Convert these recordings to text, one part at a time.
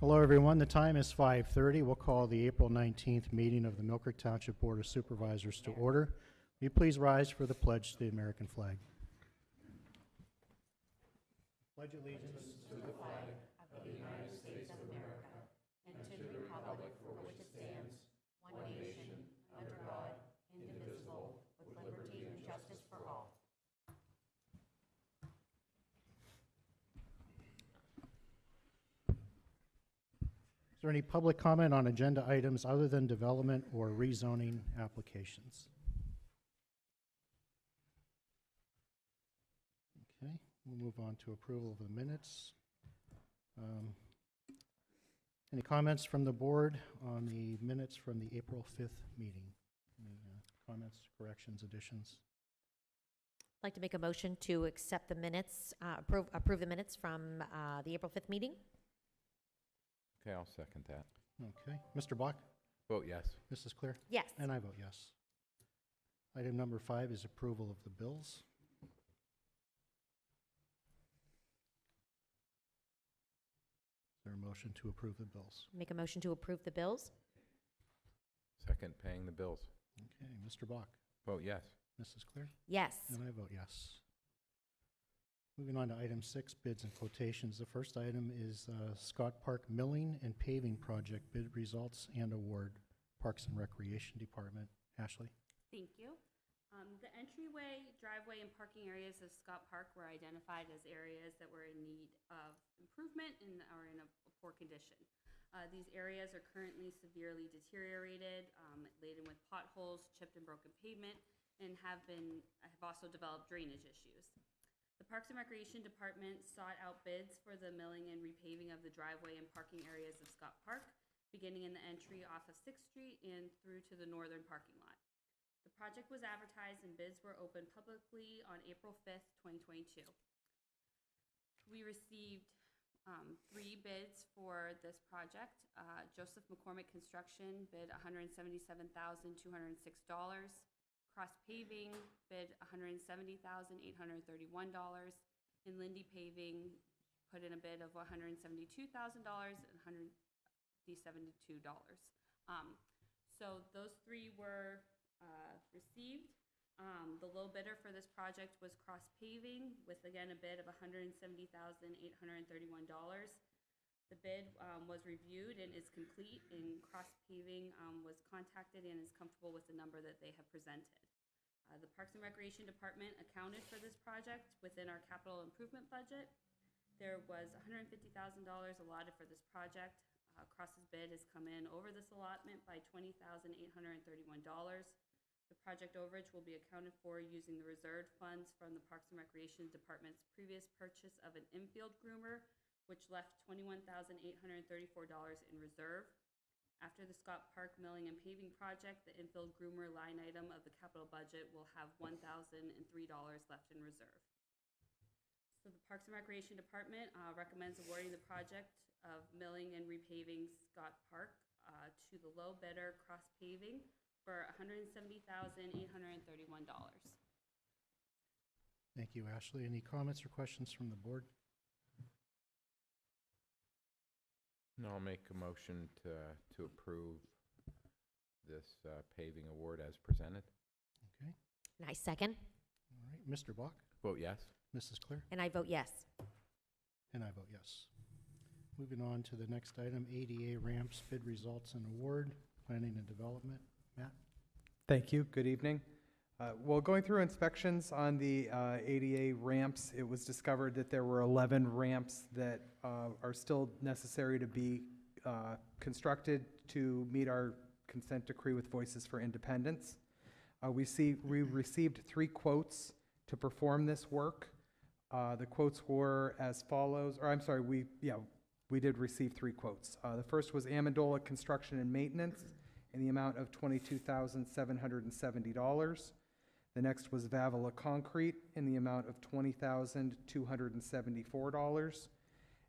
Hello, everyone. The time is 5:30. We'll call the April 19th meeting of the Millcreek Township Board of Supervisors to order. Will you please rise for the pledge to the American flag? Pledge allegiance to the flag of the United States of America and to the republic for which it stands, one nation, under God, indivisible, with liberty and justice for all. Is there any public comment on agenda items other than development or rezoning applications? Okay, we'll move on to approval of the minutes. Any comments from the board on the minutes from the April 5th meeting? Any comments, corrections, additions? I'd like to make a motion to accept the minutes, approve the minutes from the April 5th meeting. Okay, I'll second that. Okay, Mr. Bach? Vote yes. Mrs. Clear? Yes. And I vote yes. Item number 5 is approval of the bills. Is there a motion to approve the bills? Make a motion to approve the bills. Second, paying the bills. Okay, Mr. Bach? Vote yes. Mrs. Clear? Yes. And I vote yes. Moving on to item 6, bids and quotations. The first item is Scott Park Milling and Paving Project bid results and award, Parks and Recreation Department. Ashley? Thank you. The entryway, driveway, and parking areas of Scott Park were identified as areas that were in need of improvement and are in a poor condition. These areas are currently severely deteriorated, laden with potholes, chipped and broken pavement, and have also developed drainage issues. The Parks and Recreation Department sought out bids for the milling and repaving of the driveway and parking areas of Scott Park, beginning in the entry off of 6th Street and through to the northern parking lot. The project was advertised and bids were opened publicly on April 5th, 2022. We received 3 bids for this project. Joseph McCormick Construction bid $177,206. Cross Paving bid $170,831, and Lindy Paving put in a bid of $172,000 and $172. So those 3 were received. The low bidder for this project was Cross Paving with, again, a bid of $170,831. The bid was reviewed and is complete, and Cross Paving was contacted and is comfortable with the number that they have presented. The Parks and Recreation Department accounted for this project within our capital improvement budget. There was $150,000 allotted for this project. Cross's bid has come in over this allotment by $20,831. The project overage will be accounted for using the reserved funds from the Parks and Recreation Department's previous purchase of an infield groomer, which left $21,834 in reserve. After the Scott Park Milling and Paving Project, the infield groomer line item of the capital budget will have $1,003 left in reserve. So the Parks and Recreation Department recommends awarding the project of milling and repaving Scott Park to the low bidder, Cross Paving, for $170,831. Thank you, Ashley. Any comments or questions from the board? No, I'll make a motion to approve this paving award as presented. Okay. And I second. All right. Mr. Bach? Vote yes. Mrs. Clear? And I vote yes. And I vote yes. Moving on to the next item, ADA ramps, bid results and award, planning and development. Matt? Thank you. Good evening. Well, going through inspections on the ADA ramps, it was discovered that there were 11 ramps that are still necessary to be constructed to meet our consent decree with Voices for Independence. We received 3 quotes to perform this work. The quotes were as follows, or I'm sorry, we did receive 3 quotes. The first was Amendola Construction and Maintenance in the amount of $22,770. The next was Vavala Concrete in the amount of $20,274.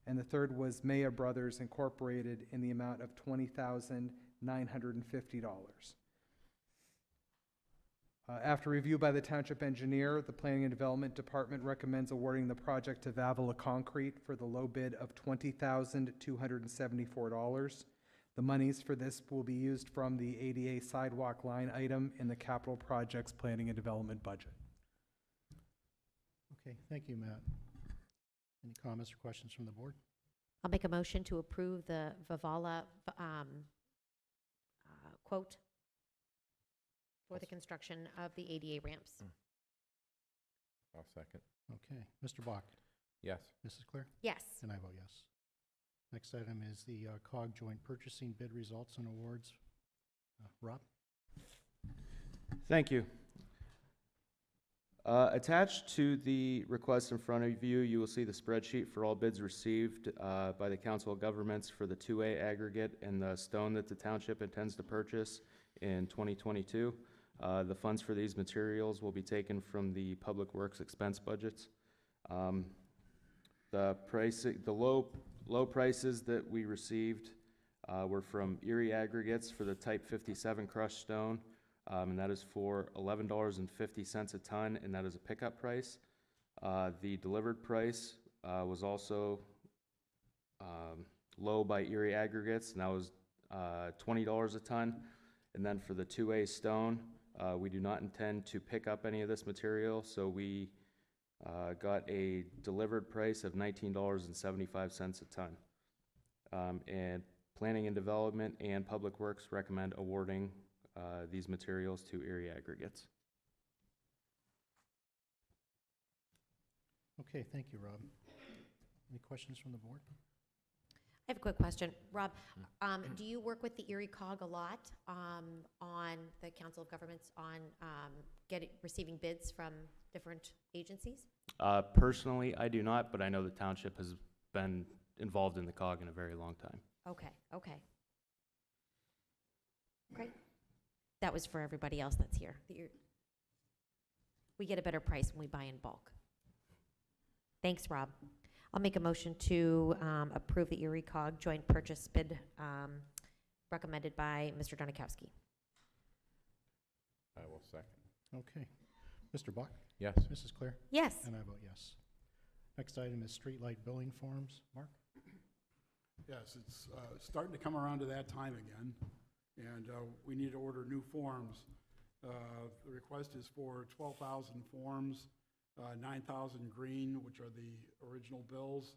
And the third was Maya Brothers Incorporated in the amount of $20,950. After review by the township engineer, the Planning and Development Department recommends awarding the project to Vavala Concrete for the low bid of $20,274. The monies for this will be used from the ADA sidewalk line item in the capital projects planning and development budget. Okay, thank you, Matt. Any comments or questions from the board? I'll make a motion to approve the Vavala quote for the construction of the ADA ramps. I'll second. Okay, Mr. Bach, Yes. Mrs. Claire, Yes. and I vote yes. Next item is the COG joint purchasing bid results and awards. Rob? Thank you. Attached to the request in front of you, you will see the spreadsheet for all bids received by the Council of Governments for the 2A aggregate and the stone that the township intends to purchase in 2022. The funds for these materials will be taken from the Public Works expense budgets. The low prices that we received were from Erie Aggregates for the Type 57 crushed stone, and that is for $11.50 a ton, and that is a pickup price. The delivered price was also low by Erie Aggregates, and that was $20 a ton. And then for the 2A stone, we do not intend to pick up any of this material, so we got a delivered price of $19.75 a ton. And Planning and Development and Public Works recommend awarding these materials to Erie Aggregates. Okay, thank you, Rob. Any questions from the board? I have a quick question. Rob, do you work with the Erie COG a lot on the Council of Governments on receiving bids from different agencies? Personally, I do not, but I know the township has been involved in the COG in a very long time. Okay, okay. Great. That was for everybody else that's here. We get a better price when we buy in bulk. Thanks, Rob. I'll make a motion to approve the Erie COG joint purchase bid recommended by Mr. Donikowski. I will second. Okay. Mr. Bach? Yes. Mrs. Claire? Yes. And I vote yes. Next item is streetlight billing forms. Mark? Yes, it's starting to come around to that time again, and we need to order new forms. The request is for 12,000 forms, 9,000 green, which are the original bills,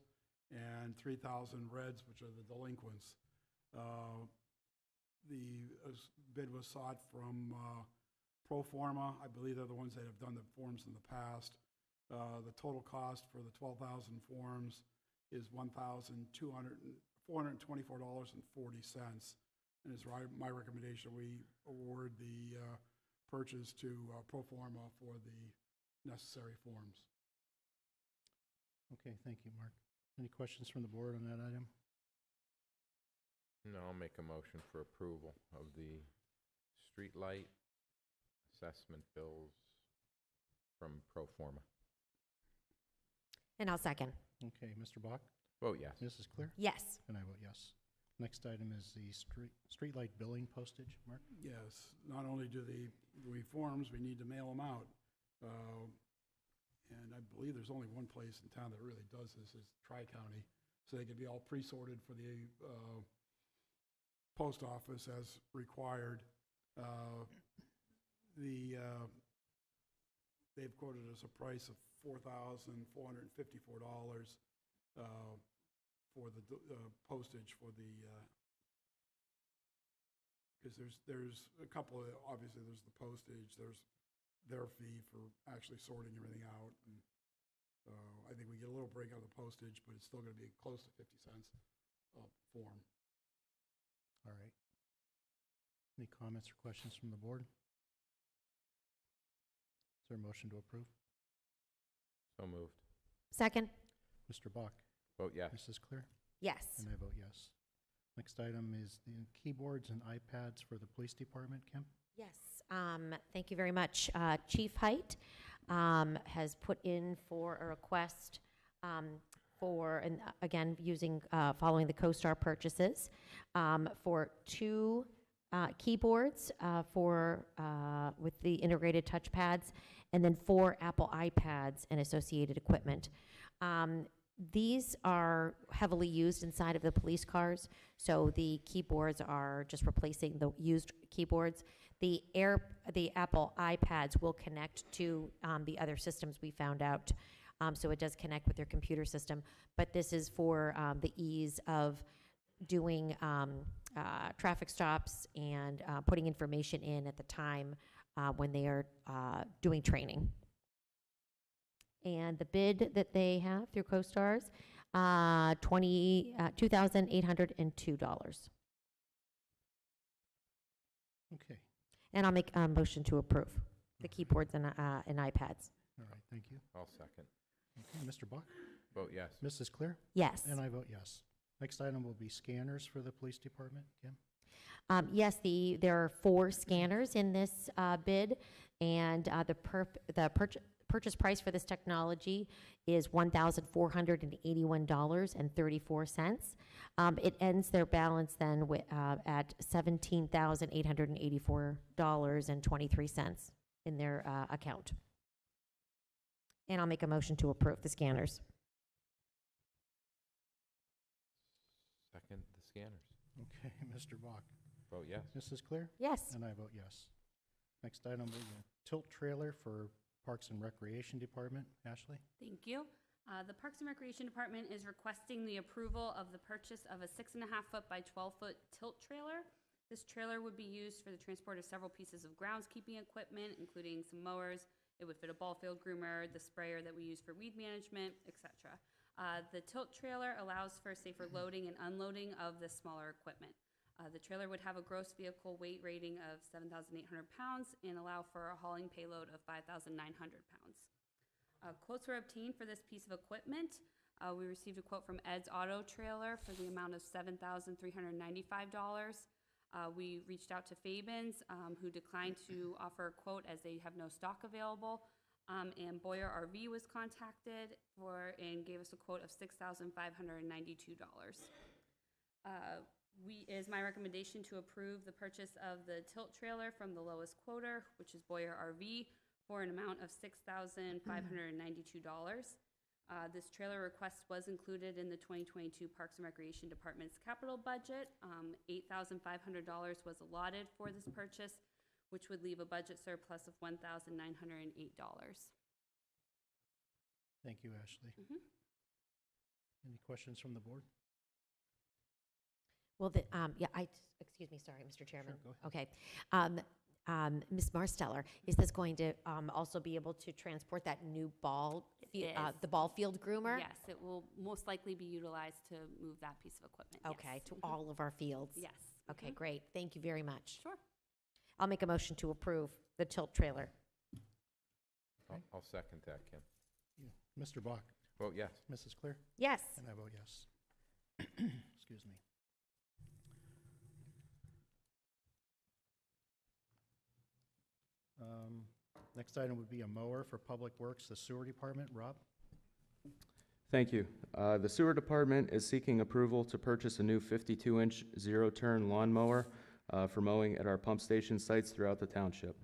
and 3,000 reds, which are the delinquents. The bid was sought from Pro Forma. I believe they're the ones that have done the forms in the past. The total cost for the 12,000 forms is $1,424.40. And it's my recommendation we award the purchase to Pro Forma for the necessary forms. Okay, thank you, Mark. Any questions from the board on that item? No, I'll make a motion for approval of the streetlight assessment bills from Pro Forma. And I'll second. Okay, Mr. Bach? Vote yes. Mrs. Claire? Yes. And I vote yes. Next item is the streetlight billing postage. Mark? Yes, not only do we forms, we need to mail them out. And I believe there's only one place in town that really does this, is Tri-County. So they can be all pre-sorted for the post office as required. They've quoted us a price of $4,454 for the postage for the, because there's a couple of, obviously there's the postage, there's their fee for actually sorting everything out. And I think we get a little break on the postage, but it's still going to be close to 50 cents a form. All right. Any comments or questions from the board? Is there a motion to approve? So moved. Second. Mr. Bach? Vote yes. Mrs. Claire? Yes. And I vote yes. Next item is the keyboards and iPads for the police department. Kim? Yes. Thank you very much. Chief Height has put in for a request for, and again, following the CoStar purchases, for 2 keyboards with the integrated touchpads, and then 4 Apple iPads and associated equipment. These are heavily used inside of the police cars, so the keyboards are just replacing the used keyboards. The Apple iPads will connect to the other systems we found out, so it does connect with their computer system. But this is for the ease of doing traffic stops and putting information in at the time when they are doing training. And the bid that they have through CoStarz, $2,802. Okay, And I'll make a motion to approve the keyboards and iPads. all right, thank you. I'll second. Okay, Mr. Bach? Vote yes. Mrs. Clear? Yes. And I vote yes. Next item will be scanners for the police department. Kim? Yes, there are 4 scanners in this bid, and the purchase price for this technology is $1,481.34. It ends their balance then at $17,884.23 in their account. And I'll make a motion to approve the scanners. Second the scanners. Okay, Mr. Bach? Vote yes. Mrs. Clear? Yes. And I vote yes. Next item will be a tilt trailer for Parks and Recreation Department. Ashley? Thank you. The Parks and Recreation Department is requesting the approval of the purchase of a 6.5-foot by 12-foot tilt trailer. This trailer would be used for the transport of several pieces of groundskeeping equipment, including some mowers. It would fit a ball field groomer, the sprayer that we use for weed management, etc. The tilt trailer allows for safer loading and unloading of the smaller equipment. The trailer would have a gross vehicle weight rating of 7,800 pounds and allow for a hauling payload of 5,900 pounds. Quotes were obtained for this piece of equipment. We received a quote from Ed's Auto Trailer for the amount of $7,395. We reached out to Fabens, who declined to offer a quote as they have no stock available. And Boyer RV was contacted and gave us a quote of $6,592. It is my recommendation to approve the purchase of the tilt trailer from the lowest quoter, which is Boyer RV, for an amount of $6,592. This trailer request was included in the 2022 Parks and Recreation Department's capital budget. $8,500 was allotted for this purchase, which would leave a budget surplus of $1,908. Thank you, Ashley. Any questions from the board? Well, excuse me, sorry, Mr. Chairman. Sure, go ahead. Okay. Ms. Marsteller, is this going to also be able to transport that new the ball field groomer? Yes, it will most likely be utilized to move that piece of equipment. Okay, yes. to all of our fields? Yes. Okay, great. Thank you very much. Sure. I'll make a motion to approve the tilt trailer. I'll second that, Kim. Yeah. Mr. Bach? Vote yes. Mrs. Clear? Yes. And I vote yes. Excuse me. Next item would be a mower for Public Works, the Sewer Department. Rob? Thank you. The Sewer Department is seeking approval to purchase a new 52-inch zero-turn lawnmower for mowing at our pump station sites throughout the township.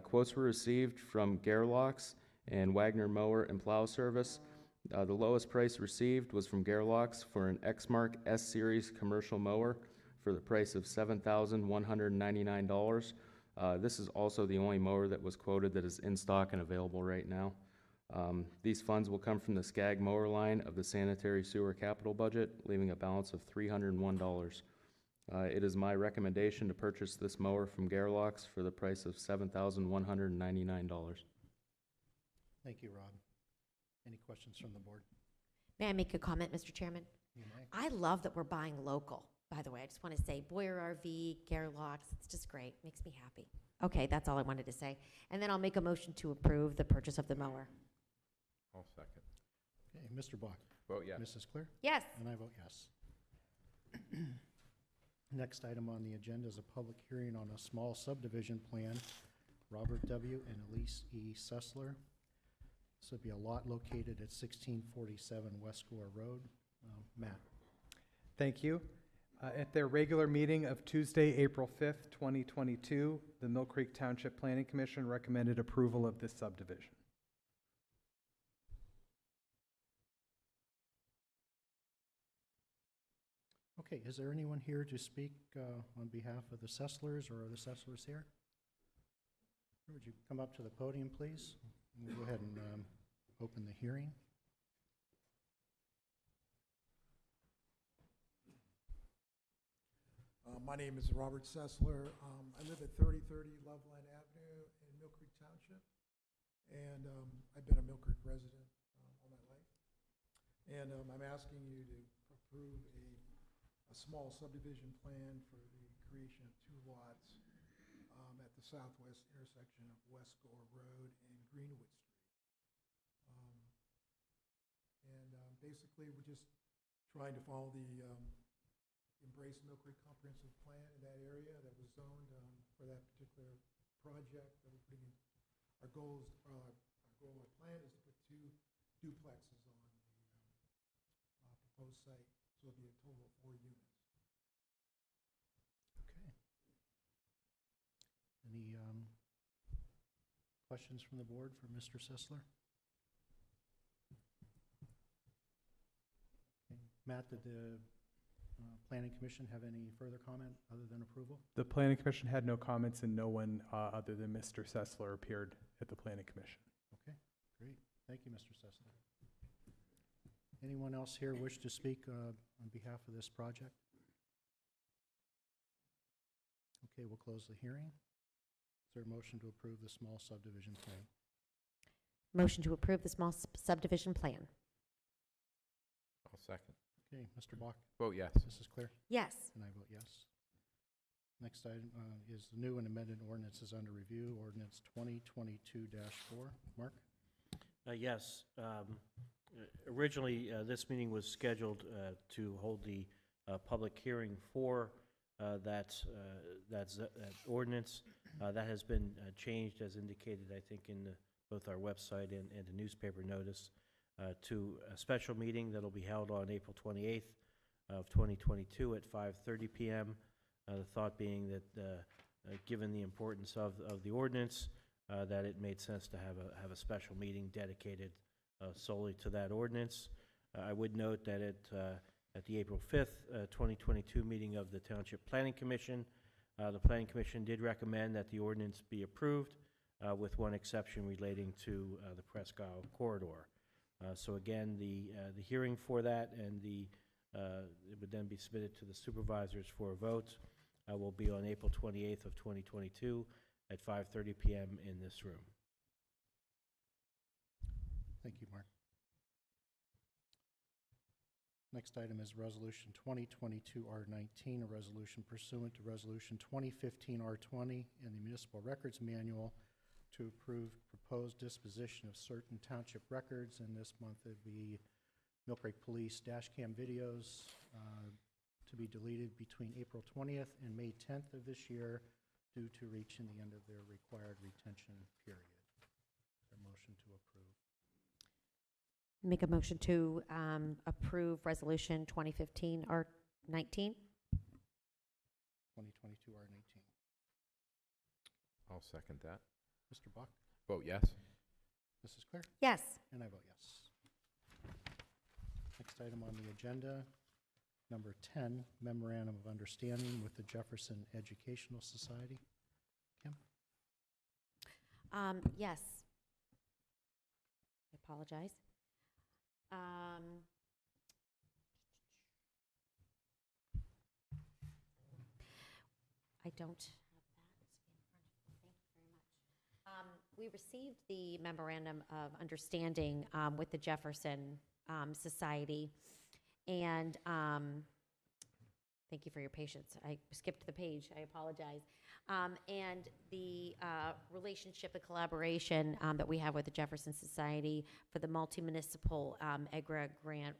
Quotes were received from Gerlachs and Wagner Mower and Plow Service. The lowest price received was from Gerlachs for an Exmark S-Series commercial mower for the price of $7,199. This is also the only mower that was quoted that is in stock and available right now. These funds will come from the SCAG mower line of the sanitary sewer capital budget, leaving a balance of $301. It is my recommendation to purchase this mower from Gerlachs for the price of $7,199. Thank you, Rob. Any questions from the board? May I make a comment, Mr. Chairman? You may. I love that we're buying local, by the way. I just want to say Boyer RV, Gerlachs, it's just great. Makes me happy. Okay, that's all I wanted to say. And then I'll make a motion to approve the purchase of the mower. I'll second. Okay, Mr. Bach? Vote yes. Mrs. Clear? Yes. And I vote yes. Next item on the agenda is a public hearing on a small subdivision plan. Robert W. and Elise E. Sessler. This would be a lot located at 1647 West Gore Road. Matt? Thank you. At their regular meeting of Tuesday, April 5th, 2022, the Millcreek Township Planning Commission recommended approval of this subdivision. Okay, is there anyone here to speak on behalf of the Sesslers, or are the Sesslers here? Would you come up to the podium, please? We'll go ahead and open the hearing. My name is Robert Sessler. I live at 3030 Loveland Avenue in Millcreek Township, and I've been a Millcreek resident all my life. And I'm asking you to approve a small subdivision plan for the creation of 2 lots at the southwest intersection of West Gore Road and Greenwood Street. Basically, we're just trying to follow the Embrace Millcreek Comprehensive Plan in that area that was zoned for that particular project that we're putting in. Our goal, our plan is to put 2 duplexes on the proposed site, so it'll be a total of 4 units. Okay. Any questions from the board for Mr. Sessler? Okay. Matt, did the Planning Commission have any further comment other than approval? The Planning Commission had no comments, and no one other than Mr. Sessler appeared at the Planning Commission. Okay, great. Thank you, Mr. Sessler. Anyone else here wish to speak on behalf of this project? Okay, we'll close the hearing. Is there a motion to approve the small subdivision plan? Motion to approve the small subdivision plan. I'll second. Okay, Mr. Bach, Vote yes. Mrs. Clear, Yes. and I vote yes. Next item is the new and amended ordinances under review, ordinance 2022-4. Mark? Yes. Originally, this meeting was scheduled to hold the public hearing for that ordinance. That has been changed, as indicated, I think, in both our website and the newspaper notice, to a special meeting that'll be held on April 28th of 2022 at 5:30 p.m. The thought being that, given the importance of the ordinance, that it made sense to have a special meeting dedicated solely to that ordinance. I would note that at the April 5th, 2022 meeting of the Township Planning Commission, the Planning Commission did recommend that the ordinance be approved, with one exception relating to the Presque corridor. So again, the hearing for that and it would then be submitted to the supervisors for a vote will be on April 28th of 2022 at 5:30 p.m. in this room. Thank you, Mark. Next item is Resolution 2022-R19, a resolution pursuant to Resolution 2015-R20 in the Municipal Records Manual to approve proposed disposition of certain township records, and this month it'd be Millcreek Police dash cam videos to be deleted between April 20th and May 10th of this year due to reaching the end of their required retention period. Is there a motion to approve? Make a motion to approve Resolution 2015-R19. 2022-R19. I'll second that. Mr. Bach? Vote yes. Mrs. Clear? Yes. And I vote yes. Next item on the agenda, number 10, Memorandum of Understanding with the Jefferson Educational Society. Kim? Yes. I apologize. I don't have that in front of me. Thank you very much. We received the Memorandum of Understanding with the Jefferson Society, and thank you for your patience. I skipped the page. I apologize. And the relationship and collaboration that we have with the Jefferson Society for the multi-municipal EGRA grant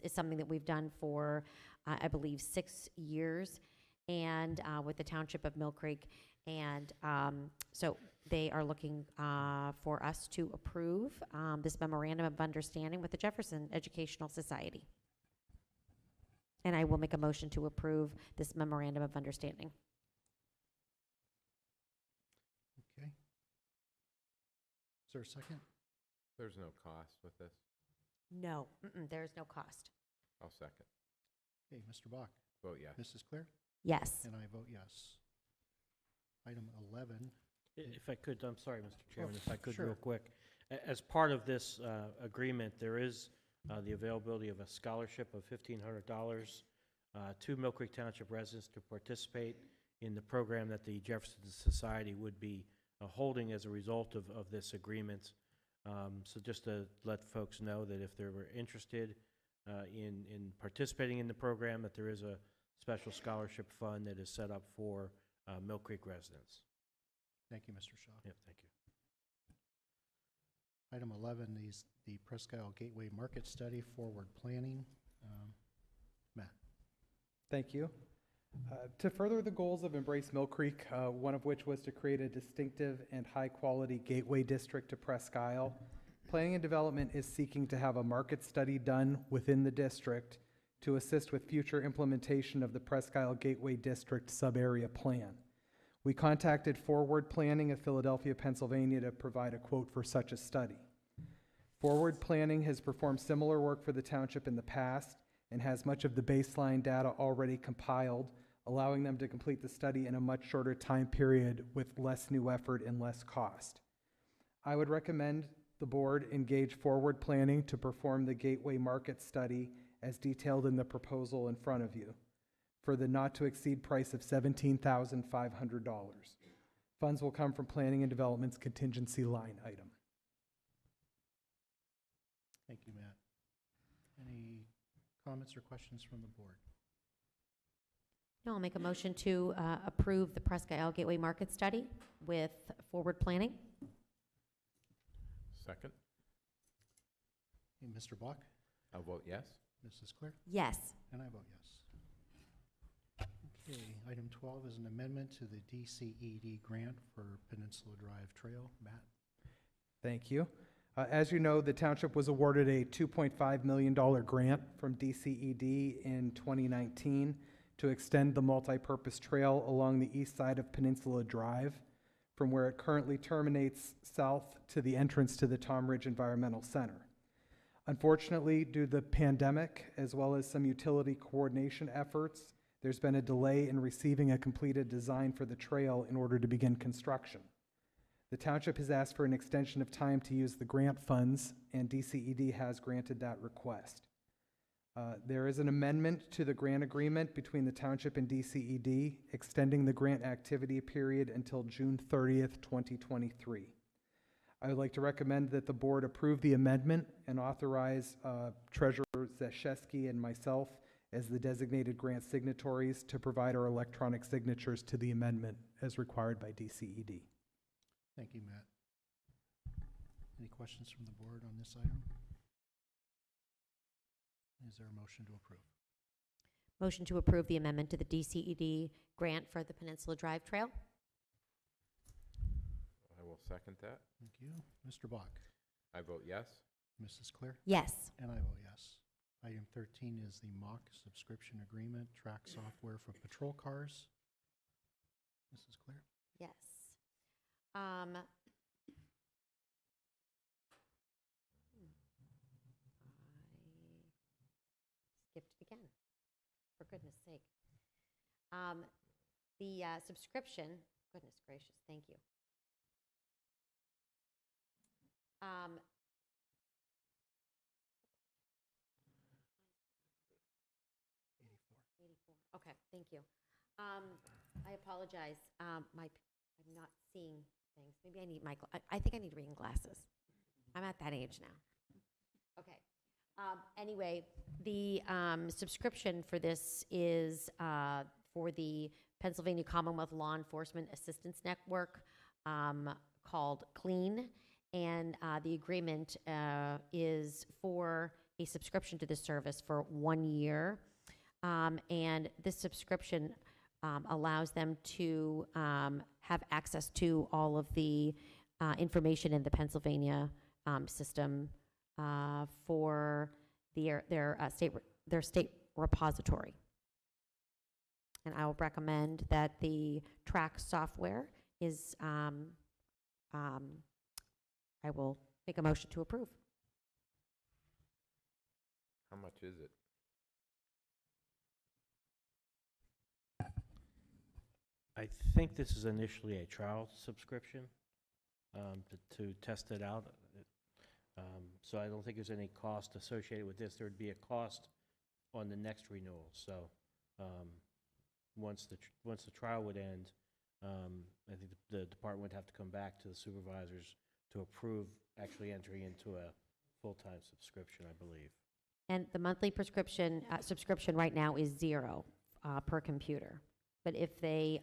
is something that we've done for, I believe, 6 years, and with the Township of Millcreek. And so they are looking for us to approve this Memorandum of Understanding with the Jefferson Educational Society. And I will make a motion to approve this memorandum of understanding. Okay. Is there a second? There's no cost with this. No, there is no cost. I'll second. Okay, Mr. Bach, Vote yes. Mrs. Clear, Yes. and I vote yes. Item 11. If I could, I'm sorry, Mr. Chairman, if I could sure. real quick. As part of this agreement, there is the availability of a scholarship of $1,500 to Millcreek Township residents to participate in the program that the Jefferson Society would be holding as a result of this agreement. So just to let folks know that if they were interested in participating in the program, that there is a special scholarship fund that is set up for Millcreek residents. Thank you, Mr. Shaw. Yep, thank you. Item 11 is the Presque Gateway Market Study Forward Planning. Matt. Thank you. To further the goals of Embrace Millcreek, one of which was to create a distinctive and high-quality gateway district to Presque Isle, Planning and Development is seeking to have a market study done within the district to assist with future implementation of the Presque Isle Gateway District Sub-Area Plan. We contacted Forward Planning of Philadelphia, Pennsylvania to provide a quote for such a study. Forward Planning has performed similar work for the township in the past and has much of the baseline data already compiled, allowing them to complete the study in a much shorter time period with less new effort and less cost. I would recommend the board engage Forward Planning to perform the Gateway Market Study as detailed in the proposal in front of you for the not-to-exceed price of $17,500. Funds will come from Planning and Development's contingency line item. Thank you, Matt. Any comments or questions from the board? No, I'll make a motion to approve the Presque Isle Gateway Market Study with Forward Planning. Second. Hey, Mr. Bach, I'll vote yes. Mrs. Clear, Yes. and I vote yes. Okay, item 12 is an amendment to the DCED grant for Peninsula Drive Trail. Matt? Thank you. As you know, the township was awarded a $2.5 million grant from DCED in 2019 to extend the multi-purpose trail along the east side of Peninsula Drive from where it currently terminates south to the entrance to the Tom Ridge Environmental Center. Unfortunately, due to the pandemic, as well as some utility coordination efforts, there's been a delay in receiving a completed design for the trail in order to begin construction. The township has asked for an extension of time to use the grant funds, and DCED has granted that request. There is an amendment to the grant agreement between the township and DCED, extending the grant activity period until June 30th, 2023. I would like to recommend that the board approve the amendment and authorize Treasurer Zeszewski and myself as the designated grant signatories to provide our electronic signatures to the amendment as required by DCED. Thank you, Matt. Any questions from the board on this item? Is there a motion to approve? Motion to approve the amendment to the DCED grant for the Peninsula Drive Trail. I will second that. Thank you. Mr. Bach? I vote yes. Mrs. Clear? Yes. And I vote yes. Item 13 is the mock subscription agreement, track software for patrol cars. Mrs. Clear? Yes. I skipped it again, for goodness sake. The subscription, goodness gracious, thank you. Okay, thank you. I apologize. I'm not seeing things. Maybe I need I think I need reading glasses. I'm at that age now. Okay. Anyway, the subscription for this is for the Pennsylvania Commonwealth Law Enforcement Assistance Network called CLEAN, and the agreement is for a subscription to this service for 1 year. And this subscription allows them to have access to all of the information in the Pennsylvania system for their state repository. And I will recommend that the track software is, I will make a motion to approve. How much is it? I think this is initially a trial subscription to test it out. So I don't think there's any cost associated with this. There would be a cost on the next renewal. So once the trial would end, I think the department would have to come back to the supervisors to approve actually entering into a full-time subscription, I believe. And the monthly subscription right now is $0 per computer. But if they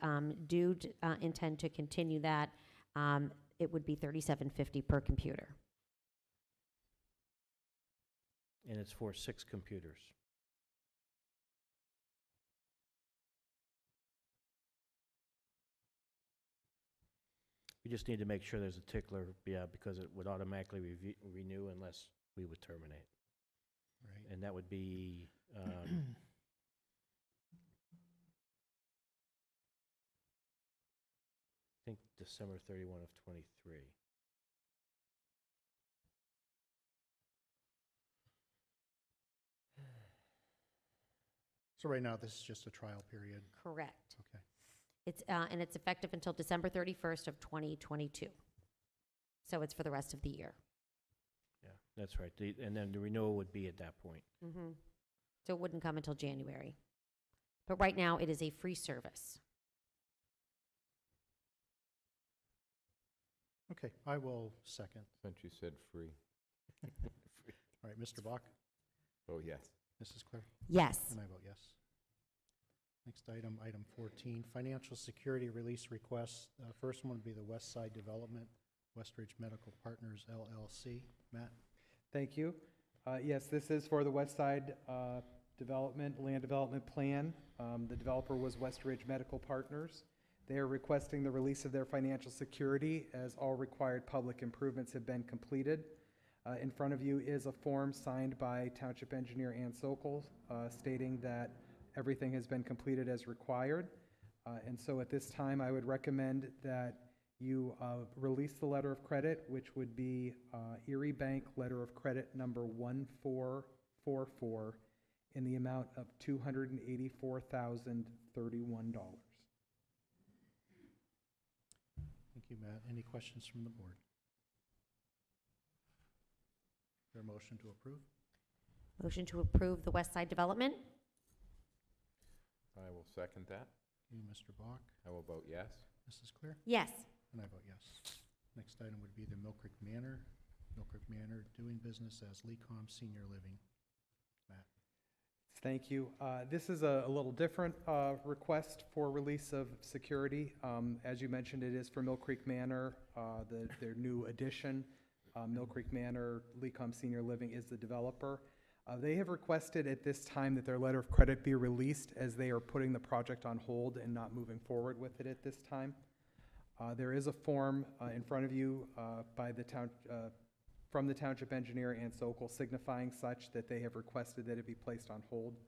do intend to continue that, it would be $37.50 per computer. And it's for 6 computers. We just need to make sure there's a tickler, because it would automatically renew unless we would terminate. Right. And that would be, I think December 31 of '23. So right now, this is just a trial period. Correct. Okay. It's, and it's effective until December 31st of 2022. So it's for the rest of the year. Yeah, that's right. And then the renewal would be at that point. Mm-hmm. So it wouldn't come until January. But right now, it is a free service. Okay, I will second. Since you said free. All right, Mr. Bach, Oh, yes. Mrs. Claire, Yes. and I vote yes. Next item, item 14, financial security release requests. First one would be the West Side Development, Westridge Medical Partners LLC. Matt? Thank you. Yes, this is for the West Side Land Development Plan. The developer was Westridge Medical Partners. They are requesting the release of their financial security as all required public improvements have been completed. In front of you is a form signed by Township Engineer Ann Sokol stating that everything has been completed as required. And so at this time, I would recommend that you release the letter of credit, which would be Erie Bank Letter of Credit number 1444 in the amount of $284,031. Thank you, Matt. Any questions from the board? Is there a motion to approve? Motion to approve the West Side Development? I will second that. You, Mr. Bach, I will vote yes. Mrs. Clear, Yes. and I vote yes. Next item would be the Millcreek Manor. Millcreek Manor doing business as Lecom Senior Living. Matt? Thank you. This is a little different request for release of security. As you mentioned, it is for Millcreek Manor, their new addition. Millcreek Manor, Lecom Senior Living is the developer. They have requested at this time that their letter of credit be released as they are putting the project on hold and not moving forward with it at this time. There is a form in front of you by the town, from the Township Engineer Ann Sokol signifying such that they have requested that it be placed on hold.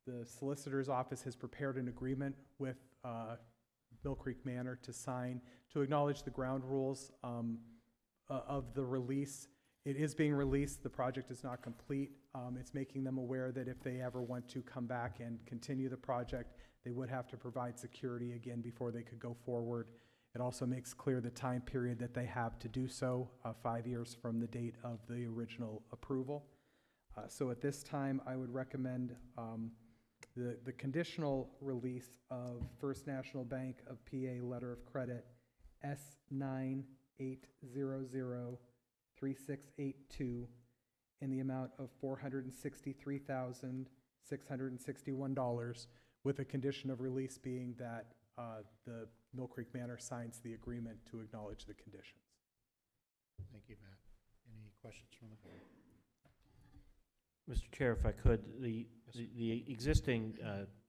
The Solicitor's Office has prepared an agreement with Millcreek Manor to sign to acknowledge the ground rules of the release. It is being released. The project is not complete. It's making them aware that if they ever want to come back and continue the project, they would have to provide security again before they could go forward. It also makes clear the time period that they have to do so, 5 years from the date of the original approval. So at this time, I would recommend the conditional release of First National Bank of PA letter of credit S98003682 in the amount of $463,661, with a condition of release being that the Millcreek Manor signs the agreement to acknowledge the conditions. Thank you, Matt. Any questions from the board? Mr. Chair, if I could, the existing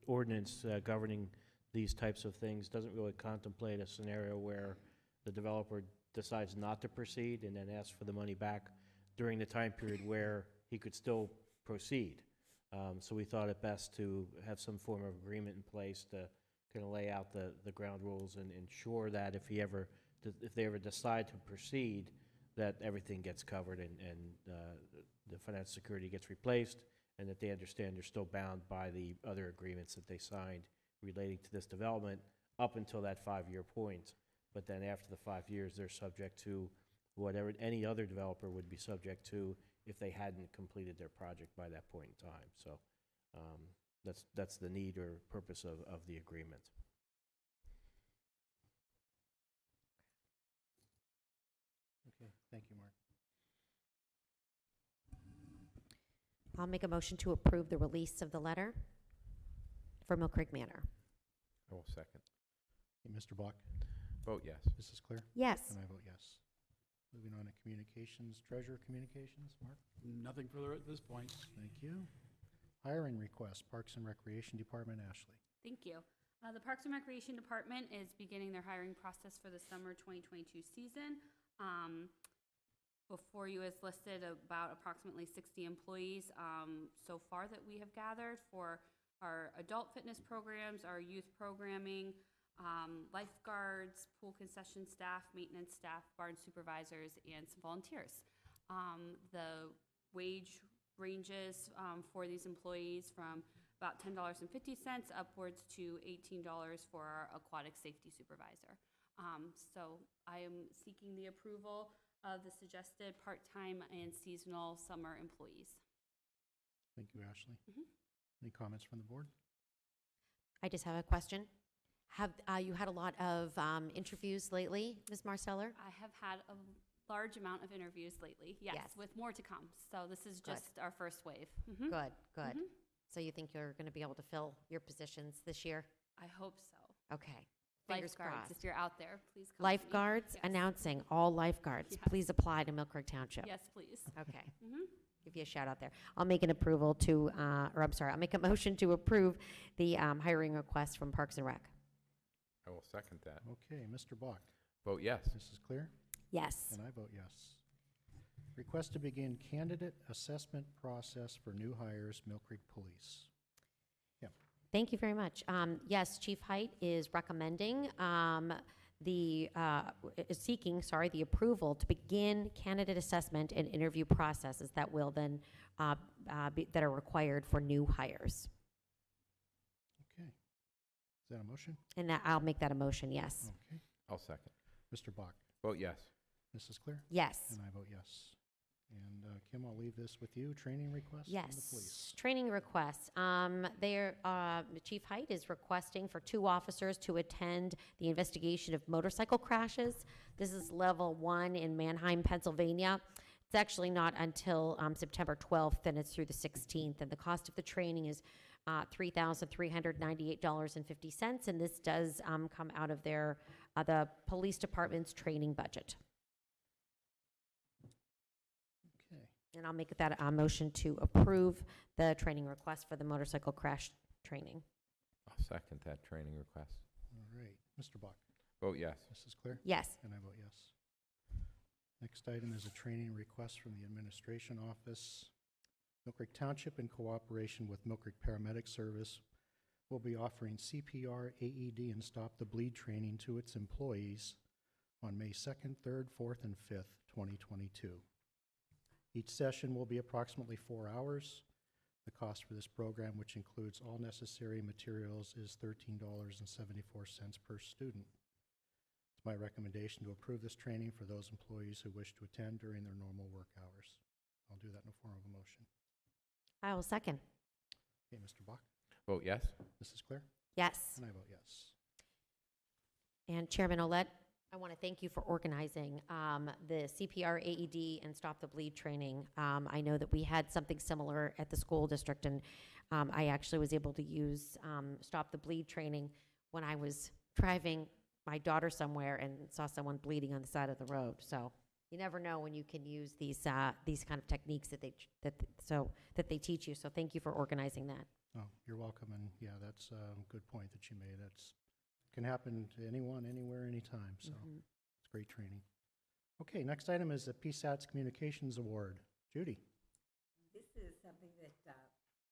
ordinance governing these types of things doesn't really contemplate a scenario where the developer decides not to proceed and then asks for the money back during the time period where he could still proceed. So we thought it best to have some form of agreement in place to kind of lay out the ground rules and ensure that if they ever decide to proceed, that everything gets covered and the financial security gets replaced, and that they understand they're still bound by the other agreements that they signed relating to this development up until that 5-year point. But then after the 5 years, they're subject to whatever any other developer would be subject to if they hadn't completed their project by that point in time. So that's the need or purpose of the agreement. Okay, thank you, Mark. I'll make a motion to approve the release of the letter for Millcreek Manor. I will second. Okay, Mr. Block, Vote yes. Mrs. Clear, Yes. and I vote yes. Moving on to communications, treasurer communications, Mark? Nothing further at this point. Thank you. Hiring request, Parks and Recreation Department, Ashley. Thank you. The Parks and Recreation Department is beginning their hiring process for the summer 2022 season. Before you is listed about approximately 60 employees so far that we have gathered for our adult fitness programs, our youth programming, lifeguards, pool concession staff, maintenance staff, barn supervisors, and some volunteers. The wage ranges for these employees from about $10.50 upwards to $18 for our aquatic safety supervisor. So I am seeking the approval of the suggested part-time and seasonal summer employees. Thank you, Ashley. Any comments from the board? I just have a question. Have you had a lot of interviews lately, Ms. Marceller? I have had a large amount of interviews lately, yes, Yes. with more to come. So this is Good. just our first wave. Good, good. Mhm. So you think you're going to be able to fill your positions this year? I hope so. Okay. Fingers Lifeguards, crossed. if you're out there, please come. to me. Lifeguards, Yes. announcing all lifeguards, Yes. please apply to Millcreek Township. Yes, please. Okay. Mhm. Give you a shout out there. I'll make an approval to, I'll make a motion to approve the hiring request from Parks and Rec. I will second that. Okay, Mr. Block, Vote yes. Mrs. Clear, Yes. and I vote yes. Request to begin candidate assessment process for new hires, Millcreek Police. Thank you very much. Yes, Chief Height is recommending seeking the approval to begin candidate assessment and interview processes that will then that are required for new hires. Okay. Is that a motion? And I'll make that a motion. Yes. Okay. I'll second. Mr. Block, Vote yes. Mrs. Clear, Yes. and I vote yes. And Kim, I'll leave this with you. Training request from the Yes. police. Training requests. Chief Height is requesting for 2 officers to attend the investigation of motorcycle crashes. This is level 1 in Manheim, Pennsylvania. It's actually not until September 12th, and it's through the 16th. And the cost of the training is $3,398.50, and this does come out of the police department's training budget. Okay. And I'll make that a motion to approve the training request for the motorcycle crash training. I'll second that training request. All right. Mr. Block, Vote yes. Mrs. Clear, Yes. and I vote yes. Next item is a training request from the Administration Office. Millcreek Township, in cooperation with Millcreek Paramedic Service, will be offering CPR, AED, and Stop the Bleed training to its employees on May 2nd, 3rd, 4th, and 5th, 2022. Each session will be approximately 4 hours. The cost for this program, which includes all necessary materials, is $13.74 per student. It's my recommendation to approve this training for those employees who wish to attend during their normal work hours. I'll do that in the form of a motion. I will second. Okay, Mr. Bach, Vote yes. Mrs. Claire, Yes. and I vote yes. And Chairman Olet, I want to thank you for organizing the CPR, AED, and Stop the Bleed training. I know that we had something similar at the school district, and I actually was able to use Stop the Bleed training when I was driving my daughter somewhere and saw someone bleeding on the side of the road. So you never know when you can use these kind of techniques that they teach you. So thank you for organizing that. Oh, you're welcome, and yeah, that's a good point that you made. That's can happen to anyone, anywhere, anytime, so it's great training. Okay, next item is the Psats Communications Award. Judy? This is something that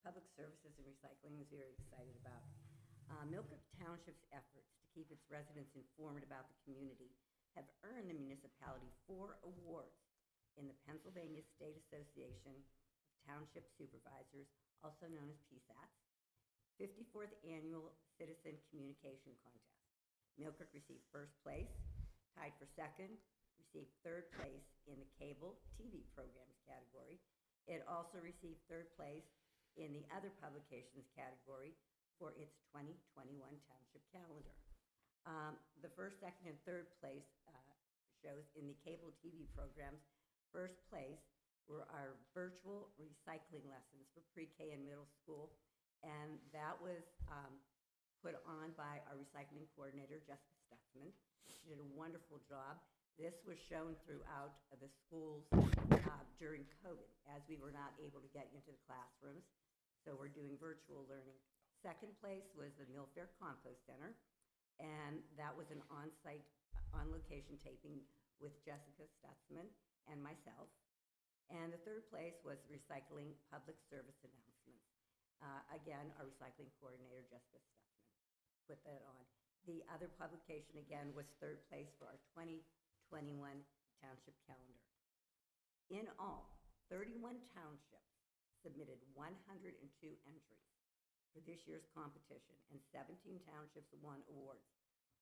Public Services and Recycling is very excited about. Millcreek Township's efforts to keep its residents informed about the community have earned the municipality 4 awards in the Pennsylvania State Association of Township Supervisors, also known as Psats, 54th Annual Citizen Communication Contest. Millcreek received first place, tied for second, received third place in the cable TV programs category. It also received third place in the other publications category for its 2021 Township Calendar. The first, second, and third place shows in the cable TV programs. First place were our virtual recycling lessons for pre-K and middle school, and that was put on by our recycling coordinator, Jessica Stutzman. She did a wonderful job. This was shown throughout the schools during COVID, as we were not able to get into the classrooms, so we're doing virtual learning. Second place was the Mill Fair Compost Center, and that was an on-site, on-location taping with Jessica Stutzman and myself. And the third place was recycling public service announcements. Again, our recycling coordinator, Jessica Stutzman, put that on. The other publication, again, was third place for our 2021 Township Calendar. In all, 31 townships submitted 102 entries for this year's competition, and 17 townships won awards.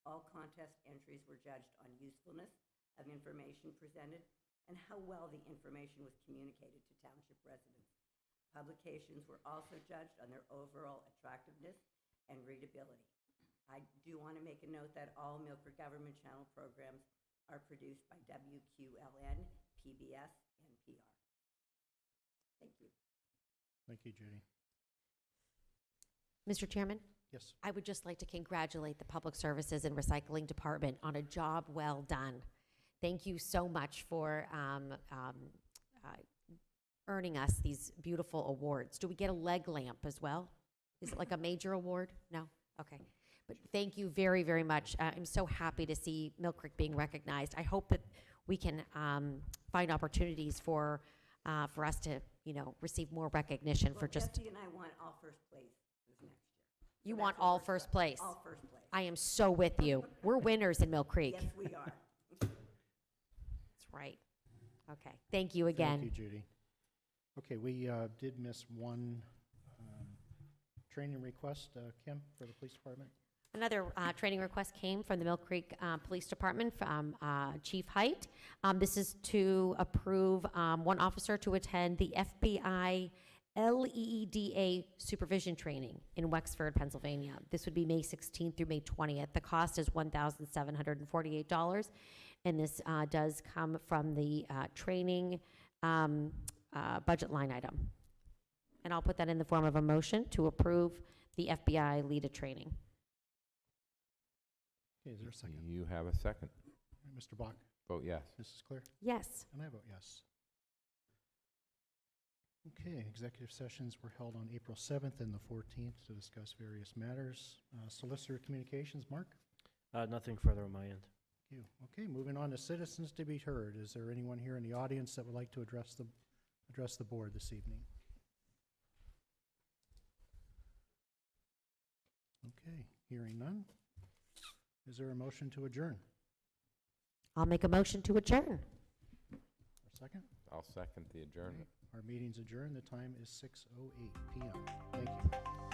All contest entries were judged on usefulness of information presented and how well the information was communicated to township residents. Publications were also judged on their overall attractiveness and readability. I do want to make a note that all Millcreek Government Channel programs are produced by WQLN, PBS, and PR. Thank you. Thank you, Judy. Mr. Chairman, Yes. I would just like to congratulate the Public Services and Recycling Department on a job well done. Thank you so much for earning us these beautiful awards. Do we get a leg lamp as well? Is it like a major award? No? Okay. But thank you very, very much. I'm so happy to see Millcreek being recognized. I hope that we can find opportunities for us to, receive more recognition for just. Jesse and I want all first place this next year. You So want that's what all we're first stuck- place? All first place. I am so with you. We're winners in Mill Creek. Yes, we are. That's right. Okay. Thank you again. Thank you, Judy. Okay, we did miss one training request, Kim, for the police department. Another training request came from the Mill Creek Police Department from Chief Height. This is to approve one officer to attend the FBI LEEDA supervision training in Wexford, Pennsylvania. This would be May 16th through May 20th. The cost is $1,748, and this does come from the training budget line item. And I'll put that in the form of a motion to approve the FBI LEEDA training. Okay, is there a second? You have a second. All right, Mr. Bach, Vote yes. Mrs. Clear? Yes. And I vote yes. Okay, executive sessions were held on April 7th and the 14th to discuss various matters. Solicitor Communications, Mark? Nothing further on my end. Thank you. Okay, moving on to citizens to be heard. Is there anyone here in the audience that would like to address the board this evening? Okay, hearing none. Is there a motion to adjourn? I'll make a motion to adjourn. A second? I'll second the adjournment. Our meeting's adjourned. The time is 6:08 p.m. Thank you.